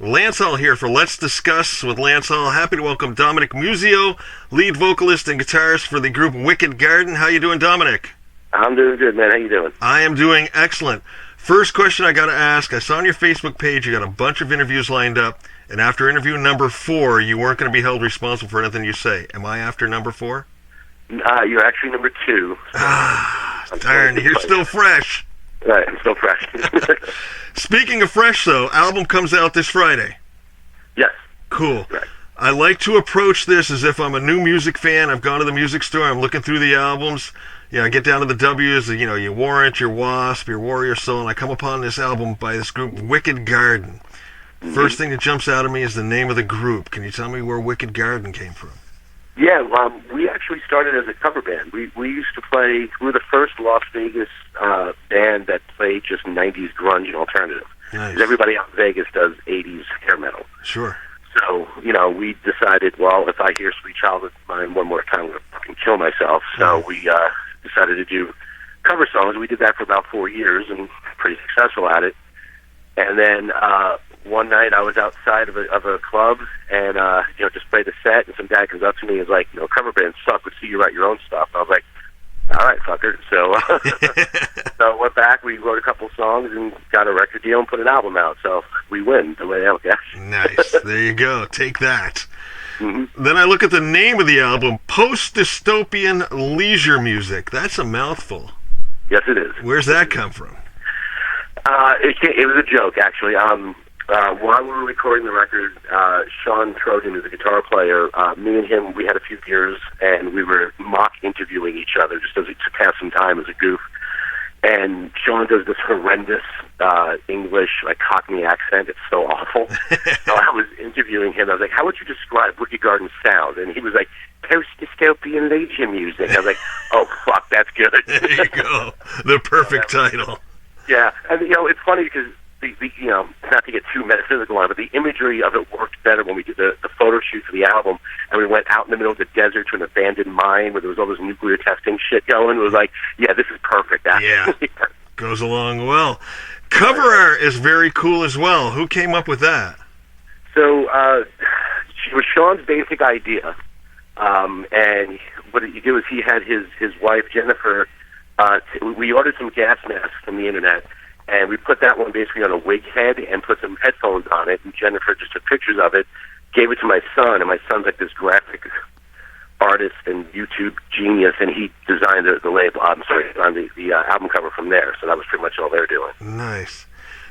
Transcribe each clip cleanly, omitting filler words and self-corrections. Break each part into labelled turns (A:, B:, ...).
A: Lance Hall here for Let's Discuss with Lance Hall. Happy to welcome Dominick Muzio, lead vocalist and guitarist for the group Wicked Garden. How you doing, Dominick?
B: I'm doing good, man. How you doing?
A: I am doing excellent. First question I got to ask, I saw on your Facebook page you got a bunch of interviews lined up, and after interview number 4, you weren't going to be held responsible for anything you say. Am I after number 4?
B: You're actually number 2.
A: Darn, you're still fresh.
B: Right, I'm still fresh.
A: Speaking of fresh, though, album comes out this Friday.
B: Yes.
A: Cool.
B: Right.
A: I like to approach this as if I'm a new music fan. I've gone to the music store. I'm looking through the albums. I get down to the W's, your Warrant, your Wasp, your Warrior Soul, and I come upon this album by this group, Wicked Garden. Mm-hmm. First thing that jumps out at me is the name of the group. Can you tell me where Wicked Garden came from?
B: Yeah, we actually started as a cover band. We used to play, we were the first Las Vegas band that played just 90s grunge and alternative.
A: Nice.
B: 'Cause everybody out in Vegas does 80s hair metal.
A: Sure.
B: So, we decided, well, if I hear Sweet Child of Mine one more time, I'm going to fucking kill myself. So we decided to do cover songs. We did that for about 4 years and pretty successful at it. And then one night I was outside of a club and, just played a set, and some guy comes up to me and is like, cover bands suck, let's see you write your own stuff. I was like, all right, fucker. So, so I went back, we wrote a couple songs and got a record deal and put an album out. So we win, the way I look at it.
A: Nice. There you go. Take that.
B: Mm-hmm.
A: Then I look at the name of the album, Post-Dystopian Leisure Music. That's a mouthful.
B: Yes, it is.
A: Where's that come from?
B: It was a joke, actually. While we were recording the record, Sean Trojan is a guitar player. Me and him, we had a few beers, and we were mock interviewing each other just to pass some time as a goof. And Sean does this horrendous English, Cockney accent. It's so awful. So I was interviewing him. I was like, how would you describe Wicked Garden's sound? And he was like, post-dystopian leisure music. I was like, oh, fuck, that's good.
A: There you go. The perfect title.
B: Yeah, and it's funny because the not to get too metaphysical on it, but the imagery of it worked better when we did the photo shoot for the album, and we went out in the middle of the desert to an abandoned mine where there was all this nuclear testing shit going. It was like, yeah, this is perfect.
A: Yeah, goes along well. Cover art is very cool as well. Who came up with that?
B: So it was Sean's basic idea, and what he did was he had his wife Jennifer. We ordered some gas masks from the internet, and we put that one basically on a wig head and put some headphones on it, and Jennifer just took pictures of it, gave it to my son, and my son's like this graphic artist and YouTube genius, and he designed the label, on the album cover from there, so that was pretty much all they're doing.
A: Nice.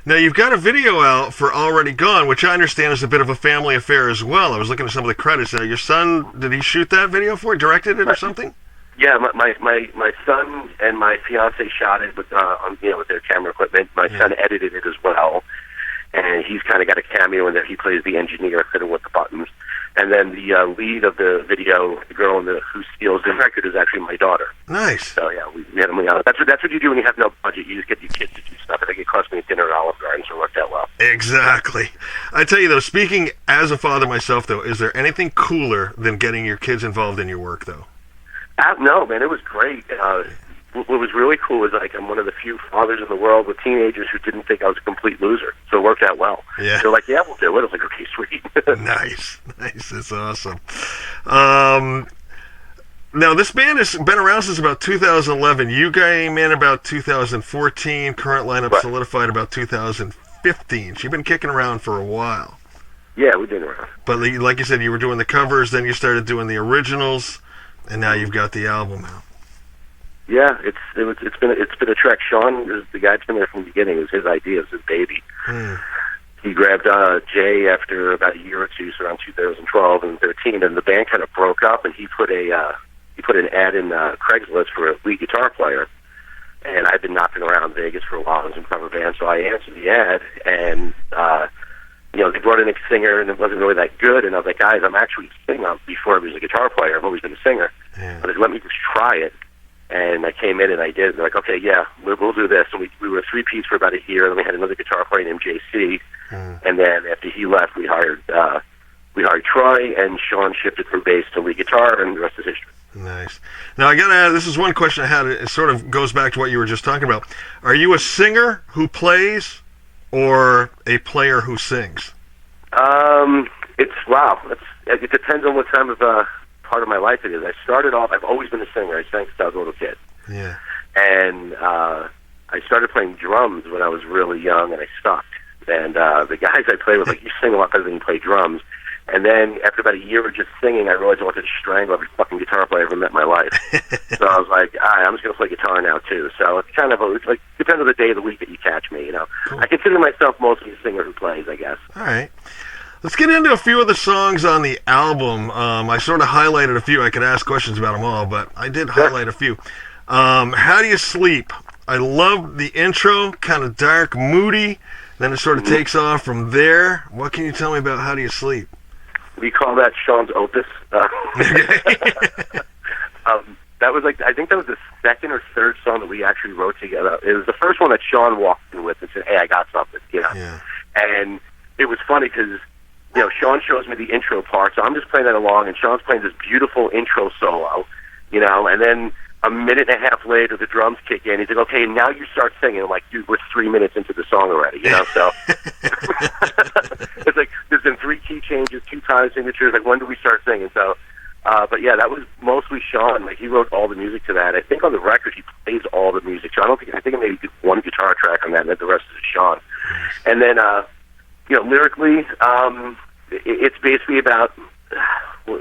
A: Now, you've got a video out for Already Gone, which I understand is a bit of a family affair as well. I was looking at some of the credits. Now, your son, did he shoot that video for you, directed it or something?
B: Yeah, my son and my fiance shot it with with their camera equipment. My son edited it as well, and he's kind of got a cameo in there. He plays the engineer fiddling with the buttons, and then the lead of the video, the girl who steals the record, is actually my daughter.
A: Nice.
B: So yeah, we had him. That's what you do when you have no budget. You just get your kids to do stuff. I think it cost me a dinner at Olive Garden, so it worked out well.
A: Exactly. I tell you though, speaking as a father myself, though, is there anything cooler than getting your kids involved in your work, though?
B: No, man, it was great. What was really cool is I'm one of the few fathers in the world with teenagers who didn't think I was a complete loser, so it worked out well.
A: Yeah.
B: They're like, yeah, we'll do it. I was like, okay, sweet.
A: Nice. That's awesome. Now, this band has been around since about 2011. You came in about 2014. Current lineup solidified about 2015. So you've been kicking around for a while.
B: Yeah, we've been around.
A: But like you said, you were doing the covers, then you started doing the originals, and now you've got the album out.
B: Yeah, it's been a trek. Sean is the guy that's been there from the beginning. It was his idea. It was his baby. He grabbed Jay after about a year or two, so around 2012 and 13, and the band kind of broke up. And he put an ad in Craigslist for a lead guitar player. And I've been knocking around Vegas for a while in some cover band, so I answered the ad, and they brought in a singer, and it wasn't really that good. And I was like, guys, I'm actually a singer. Before I was a guitar player, I've always been a singer.
A: Yeah.
B: But let me just try it. And I came in and I did. And they're like, okay, yeah, we'll do this. And we were a three-piece for about a year. And then we had another guitar player named JC. And then after he left, we hired Troy, and Sean shifted from bass to lead guitar, and the rest is history.
A: Nice. Now, I got to add, this is one question I had. It sort of goes back to what you were just talking about. Are you a singer who plays or a player who sings?
B: It depends on what time of part of my life it is. I started off. I've always been a singer. I sang since I was a little kid.
A: Yeah.
B: And I started playing drums when I was really young, and I sucked. And the guys I played with, like, you sing a lot better than you play drums. And then after about a year of just singing, I realized I wanted to strangle every fucking guitar player I ever met in my life. So I was like, all right, I'm just going to play guitar now, too. So it's kind of, it's like, depends on the day of the week that you catch me, you know. Cool. I consider myself mostly a singer who plays, I guess.
A: All right. Let's get into a few of the songs on the album. I sort of highlighted a few. I could ask questions about them all, but I did highlight a few. How Do You Sleep? I love the intro, kind of dark, moody. Then it sort of takes off from there. What can you tell me about How Do You Sleep?
B: We call that Sean's opus. That was like, I think that was the second or third song that we actually wrote together. It was the first one that Sean walked in with and said, hey, I got something, you know. Yeah. And it was funny because, you know, Sean shows me the intro part, so I'm just playing that along, and Sean's playing this beautiful intro solo, you know, and then a minute and a half later, the drums kick in. He's like, okay, now you start singing. I'm like, dude, we're 3 minutes into the song already, you know, so. It's like, there's been 3 key changes, 2 time signatures, like, when do we start singing? So, but yeah, that was mostly Sean. Like, he wrote all the music to that. I think on the record, he plays all the music. So I think I maybe did 1 guitar track on that, and then the rest is Sean. And then, you know, lyrically, it's basically about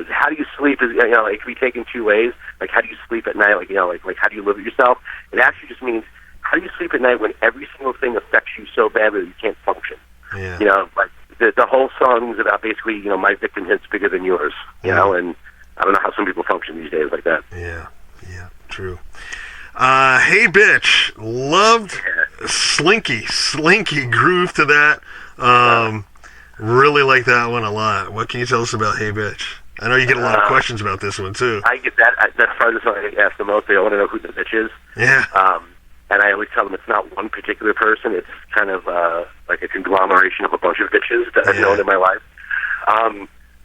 B: how do you sleep is, you know, it can be taken 2 ways. Like, how do you sleep at night? Like, you know, like how do you live with yourself? It actually just means, how do you sleep at night when every single thing affects you so badly that you can't function? Yeah. You know, like, the whole song is about basically, you know, my victim hit's bigger than yours, you know, and I don't know how some people function these days like that.
A: Yeah, true. Hey Bitch, loved slinky groove to that. Really like that one a lot. What can you tell us about Hey Bitch? I know you get a lot of questions about this one too.
B: I get that. That's probably the song I get asked the most. They want to know who the bitch is. Yeah. And I always tell them it's not one particular person. It's kind of like a conglomeration of a bunch of bitches that I've known in my life.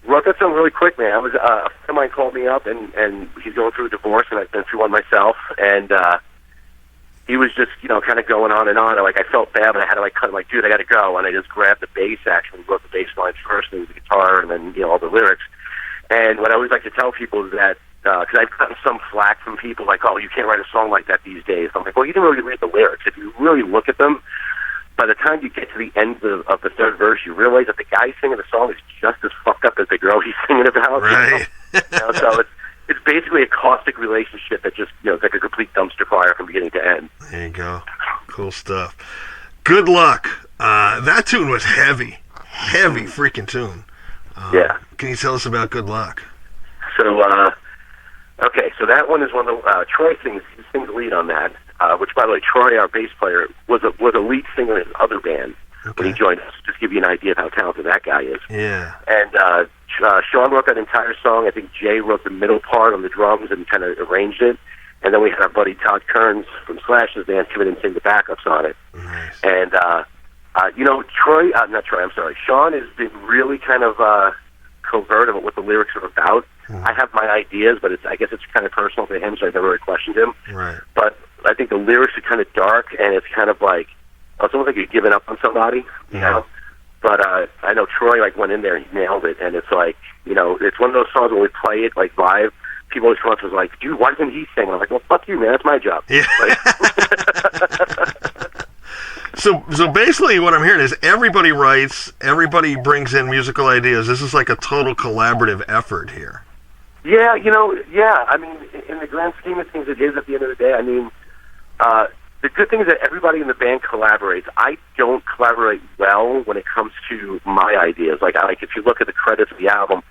B: Wrote that song really quick, man. A friend of mine called me up, and he's going through a divorce, and I've been through one myself, and he was just, you know, kind of going on and on. Like, I felt bad, but I had to, like, cut him, like, dude, I got to go. And I just grabbed the bass, actually, wrote the bass lines first, and the guitar, and then, you know, all the lyrics. And what I always like to tell people is that, because I've gotten some flack from people, like, oh, you can't write a song like that these days. I'm like, well, you didn't really read the lyrics. If you really look at them, by the time you get to the end of the third verse, you realize that the guy singing the song is just as fucked up as the girl he's singing about.
A: Right.
B: You know? So it's basically a caustic relationship that just, you know, it's like a complete dumpster fire from beginning to end.
A: There you go. Cool stuff. Good Luck. That tune was heavy freaking tune.
B: Yeah.
A: Can you tell us about Good Luck?
B: So, okay, so that one is one of the, Troy sings the lead on that, which, by the way, Troy, our bass player, was a lead singer in his other band when he joined us, just to give you an idea of how talented that guy is.
A: Yeah.
B: And Sean wrote that entire song. I think Jay wrote the middle part on the drums and kind of arranged it. And then we had our buddy Todd Kearns from Slash's band come in and sing the backups on it.
A: Nice.
B: And, you know, Sean has been really kind of covert about what the lyrics are about. I have my ideas, but I guess it's kind of personal to him, so I never really questioned him.
A: Right.
B: But I think the lyrics are kind of dark, and it's kind of like, it's almost like you're giving up on somebody, you know? But I know Troy, like, went in there and he nailed it, and it's like, you know, it's one of those songs when we play it, like, live, people always come up to us like, dude, why isn't he singing? I'm like, well, fuck you, man, that's my job.
A: Yeah. So basically what I'm hearing is everybody writes, everybody brings in musical ideas. This is like a total collaborative effort here.
B: Yeah, you know, I mean, in the grand scheme of things, it is at the end of the day. I mean, the good thing is that everybody in the band collaborates. I don't collaborate well when it comes to my ideas. Like if you look at the credits of the album,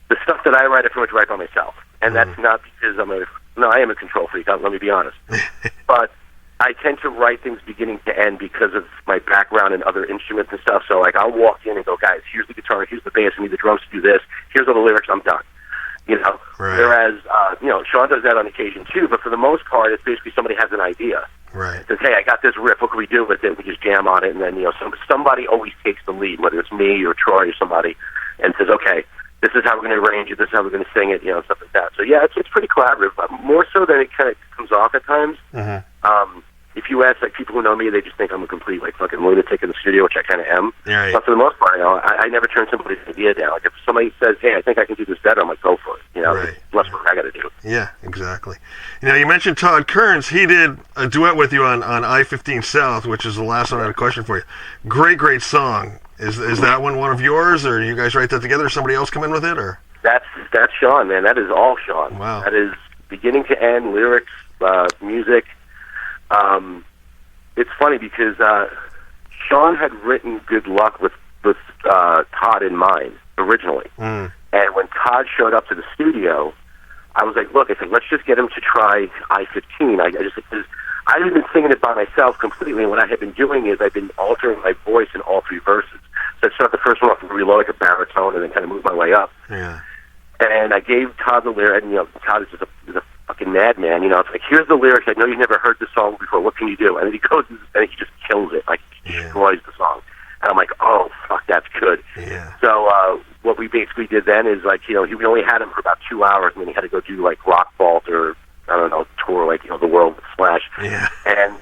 B: the stuff that I write, I pretty much write by myself. And that's not because I am a control freak, let me be honest. But I tend to write things beginning to end because of my background and other instruments and stuff. So, like, I'll walk in and go, guys, here's the guitar, here's the bass, I need the drums to do this, here's all the lyrics, I'm done. You know? Right. Whereas, you know, Sean does that on occasion too, but for the most part, it's basically somebody has an idea.
A: Right.
B: Says, hey, I got this riff, what can we do with it? We just jam on it, and then, you know, somebody always takes the lead, whether it's me or Troy or somebody, and says, okay, this is how we're going to arrange it, this is how we're going to sing it, you know, stuff like that. So, yeah, it's pretty collaborative, but more so than it kind of comes off at times. if you ask like people who know me, they just think I'm a complete like fucking lunatic in the studio, which I kind of am.
A: Right.
B: But for the most part, I never turn somebody's idea down. Like if somebody says, "Hey, I think I can do this better," I'm like, "Go for it."
A: Right.
B: Less work I got to do.
A: Yeah, exactly. You mentioned Todd Kearns. He did a duet with you on I-15 South, which is the last one I had a question for you. Great song. Is that one of yours, or you guys write that together, or somebody else come in with it, or?
B: That's Sean, man. That is all Sean.
A: Wow.
B: That is beginning to end, lyrics, music. It's funny because Sean had written "Good Luck" with Todd in mind originally, and when Todd showed up to the studio, I was like, "Look," I said, "let's just get him to try I-15." Because I had been singing it by myself completely, and what I had been doing is I've been altering my voice in all three verses. So I start the first one off really low, like a baritone, and then kind of move my way up.
A: Yeah.
B: And I gave Todd the lyric, and Todd is just a fucking madman. It's like, here's the lyrics. I know you've never heard this song before. What can you do? And then he goes and he just kills it, like destroys the song. And I'm like, oh fuck, that's good.
A: Yeah.
B: So what we basically did then is like, we only had him for about 2 hours, and then he had to go do like Rock Vault or I don't know, tour like the world with Slash.
A: Yeah.
B: And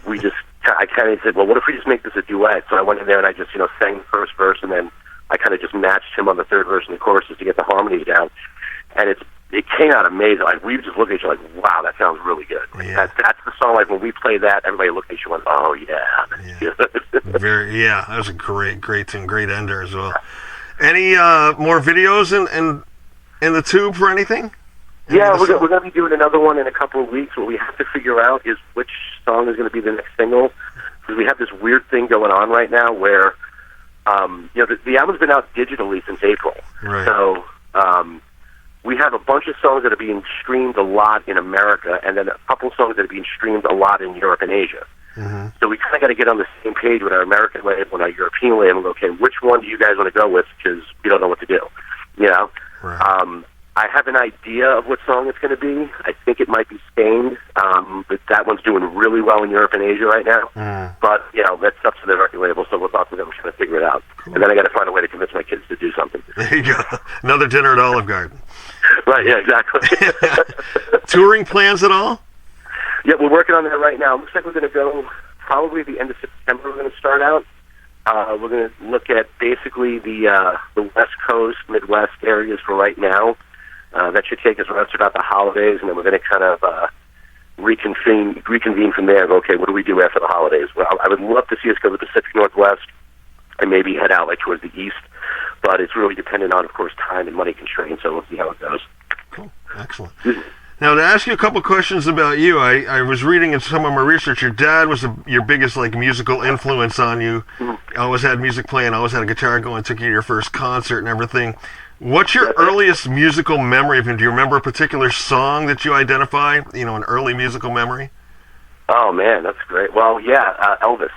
B: I kind of said, well, what if we just make this a duet? So I went in there and I just sang the first verse, and then I kind of just matched him on the third verse and the choruses to get the harmonies down. And it came out amazing. Like we just looked at each other like, wow, that sounds really good. Like,
A: yeah.
B: That's the song. Like when we play that, everybody looked at each other and went, oh yeah,
A: yeah. That was a great tune, great ender as well. Any more videos in the tube for anything?
B: Yeah, we're going to be doing another one in a couple of weeks. What we have to figure out is which song is going to be the next single, because we have this weird thing going on right now where, the album's been out digitally since April.
A: Right.
B: So we have a bunch of songs that are being streamed a lot in America, and then a couple of songs that are being streamed a lot in Europe and Asia.
A: Mm-hmm.
B: So we kind of got to get on the same page with our American label and our European label and go, okay, which one do you guys want to go with? Because we don't know what to do.
A: Right.
B: I have an idea of what song it's going to be. I think it might be Stained, but that one's doing really well in Europe and Asia right now. But, that's up to the record label, so we'll talk to them trying to figure it out. Cool. And then I got to find a way to convince my kids to do something.
A: There you go. Another dinner at Olive Garden.
B: Right, yeah, exactly.
A: Touring plans at all?
B: Yeah, we're working on that right now. Looks like we're going to go probably at the end of September. We're going to start out. We're going to look at basically the West Coast, Midwest areas for right now. That should take us around about the holidays, and then we're going to kind of reconvene from there. Okay, what do we do after the holidays? Well, I would love to see us go to the Pacific Northwest and maybe head out like towards the east, but it's really dependent on, of course, time and money constraints. So we'll see how it goes.
A: Cool, excellent. Now, to ask you a couple questions about you, I was reading in some of my research, your dad was your biggest musical influence on you. Mm-hmm. Always had music playing, always had a guitar going, took you to your first concert and everything. What's your earliest musical memory of him? Do you remember a particular song that you identify, an early musical memory?
B: Oh, man, that's great. Well, yeah, Elvis.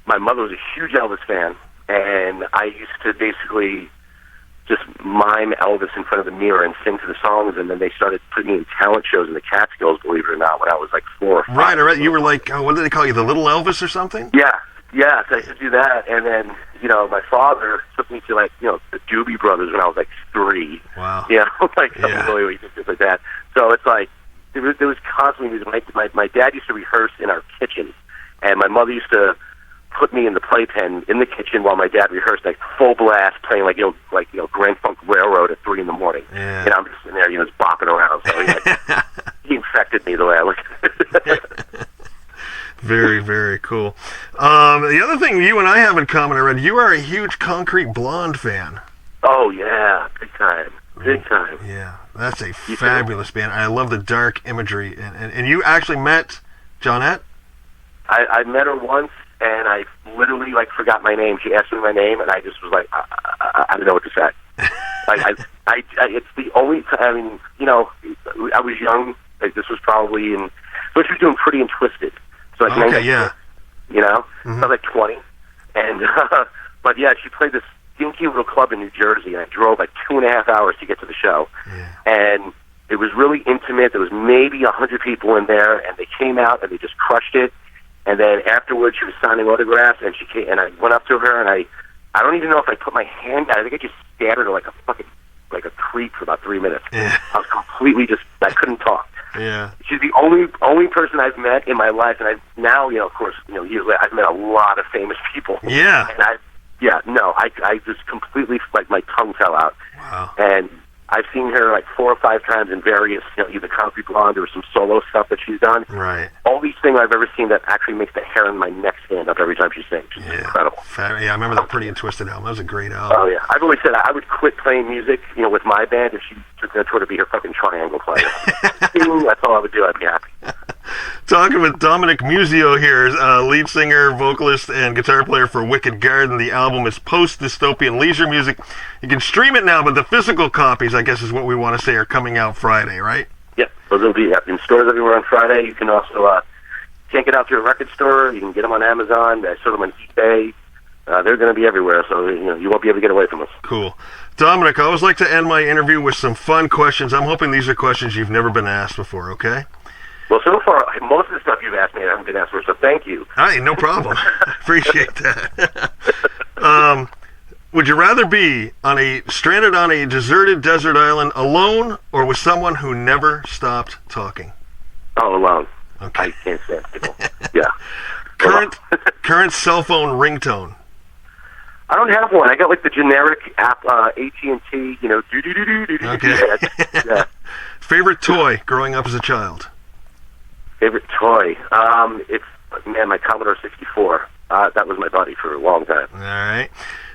B: My mother was a huge Elvis fan, and I used to basically just mime Elvis in front of the mirror and sing to the songs, and then they started putting me in talent shows in the Catskills, believe it or not, when I was like 4 or 5.
A: Right. You were like, what did they call you, the Little Elvis or something?
B: Yeah, so I used to do that, and then, my father took me to, the Doobie Brothers when I was, 3.
A: Wow.
B: Something really just like that. So it's like, there was constantly music. My dad used to rehearse in our kitchen, and my mother used to put me in the playpen in the kitchen while my dad rehearsed, full blast, playing Grand Funk Railroad at 3 in the morning.
A: Yeah.
B: And I'm just in there, just bopping around. So he infected me the way I look at it.
A: Very, very cool. The other thing you and I have in common, I read, you are a huge Concrete Blonde fan.
B: Oh, yeah, big time.
A: Yeah, that's a fabulous band. I love the dark imagery. And you actually met Johnette? I met her once, and I literally, forgot my name. She asked me my name, and I just was like, I don't know what to say. It's the only time, I was young. This was probably but she was doing Pretty and Twisted. So yeah.
B: Mm-hmm. So I was 20. And, but yeah, she played this dinky little club in New Jersey, and I drove 2.5 hours to get to the show.
A: Yeah. And
B: it was really intimate. There was maybe 100 people in there, and they came out and they just crushed it. And then afterwards, she was signing autographs, and she came, and I went up to her, and I don't even know if I put my hand out. I think I just stared at her like a creep for about 3 minutes.
A: Yeah.
B: I was completely I couldn't talk.
A: Yeah.
B: She's the only person I've met in my life, and now, of course, years later, I've met a lot of famous people.
A: Yeah.
B: And I just completely, like, my tongue fell out.
A: Wow.
B: And I've seen her like 4 or 5 times in various, either Concrete Blonde or some solo stuff that she's done.
A: Right.
B: All these things I've ever seen that actually makes the hair on my neck stand up every time she sings. It's incredible.
A: Yeah, I remember that Pretty and Twisted album. That was a great album.
B: Oh, yeah. I've always said I would quit playing music, with my band if she took her to be her fucking triangle player. That's all I would do. I'd be happy.
A: Talking with Dominick Muzio here, lead singer, vocalist, and guitar player for Wicked Garden. The album is post-dystopian leisure music. You can stream it now, but the physical copies, I guess is what we want to say, are coming out Friday, right?
B: Yep. So they'll be in stores everywhere on Friday. You can also check it out through a record store. You can get them on Amazon. I sell them on eBay. They're going to be everywhere, so you won't be able to get away from us.
A: Cool. Dominick, I always like to end my interview with some fun questions. I'm hoping these are questions you've never been asked before, okay?
B: Well, so far, most of the stuff you've asked me I haven't been asked for, so thank you.
A: All right, no problem. Appreciate that. Would you rather be stranded on a deserted desert island alone or with someone who never stopped talking?
B: Oh, alone.
A: Okay.
B: I can't stand people. Yeah.
A: Current cell phone ringtone?
B: I don't have one. I got like the generic app, AT&T, do-do-do-do-do-do.
A: Okay.
B: Yeah.
A: Favorite toy growing up as a child?
B: Favorite toy? It's my Commodore 64. That was my buddy for a long time.
A: All right.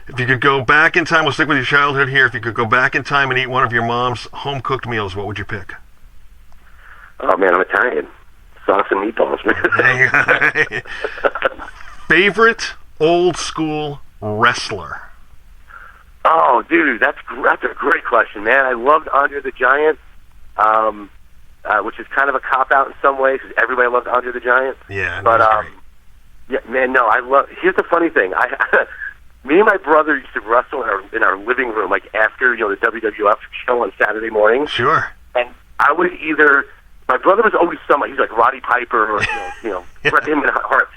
A: If you could go back in time, we'll stick with your childhood here. If you could go back in time and eat one of your mom's home-cooked meals, what would you pick?
B: Oh, man, I'm Italian. Sauce and meatballs, man.
A: Favorite old-school wrestler?
B: Oh, dude, that's a great question, man. I loved Andre the Giant, which is kind of a cop-out in some ways, because everybody loved Andre the Giant.
A: Yeah,
B: but yeah, man, no, I love. Here's the funny thing: me and my brother used to wrestle in our living room, like after the WWF show on Saturday mornings.
A: Sure.
B: And I would either. My brother was always somebody. He's like Roddy Piper or Bret Hart.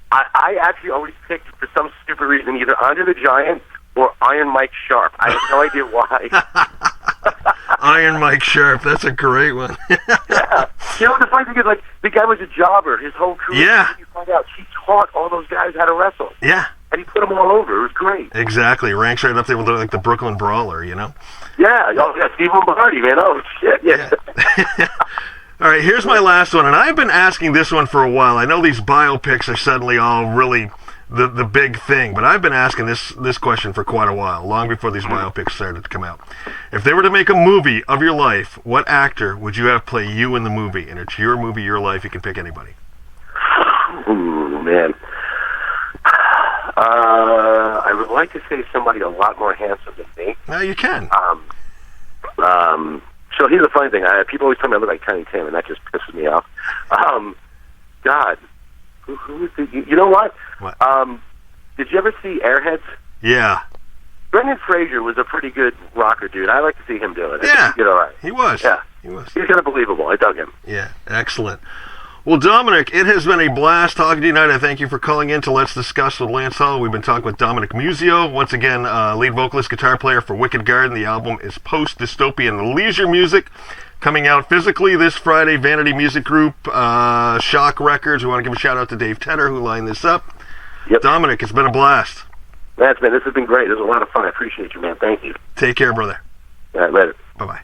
B: I actually always picked, for some stupid reason, either Andre the Giant or Iron Mike Sharp. I have no idea why.
A: Iron Mike Sharp, that's a great one.
B: Yeah. The funny thing is, like, the guy was a jobber his whole career.
A: Yeah.
B: You find out he taught all those guys how to wrestle.
A: Yeah.
B: And he put them all over. It was great.
A: Exactly. Ranks right up there with like the Brooklyn Brawler,
B: Yeah. Oh, yeah. Steve Lombardi, man. Oh, shit. Yeah.
A: All right, here's my last one, and I've been asking this one for a while. I know these biopics are suddenly all really the big thing, but I've been asking this question for quite a while, long before these biopics started to come out. If they were to make a movie of your life, what actor would you have play you in the movie? And it's your movie, your life. You can pick anybody.
B: Ooh, man. I would like to say somebody a lot more handsome than me.
A: No, you can.
B: So here's the funny thing. People always tell me I look like Tiny Tim, and that just pisses me off. God. Who is the... You know what?
A: What?
B: Did you ever see Airheads?
A: Yeah.
B: Brendan Fraser was a pretty good rocker dude. I like to see him do it.
A: Yeah.
B: He did all right.
A: He was.
B: Yeah.
A: He was.
B: He's kind of believable. I dug him.
A: Yeah. Excellent. Well, Dominick, it has been a blast talking to you tonight. I thank you for calling in to Let's Discuss with Lance Hall. We've been talking with Dominick Muzio, once again, lead vocalist, guitar player for Wicked Garden. The album is post-dystopian leisure music, coming out physically this Friday. Vanity Music Group, Shock Records. We want to give a shout-out to Dave Tedder, who lined this up.
B: Yep.
A: Dominick, it's been a blast.
B: Man, this has been great. This was a lot of fun. I appreciate you, man. Thank you.
A: Take care, brother.
B: All right, later.
A: Bye-bye.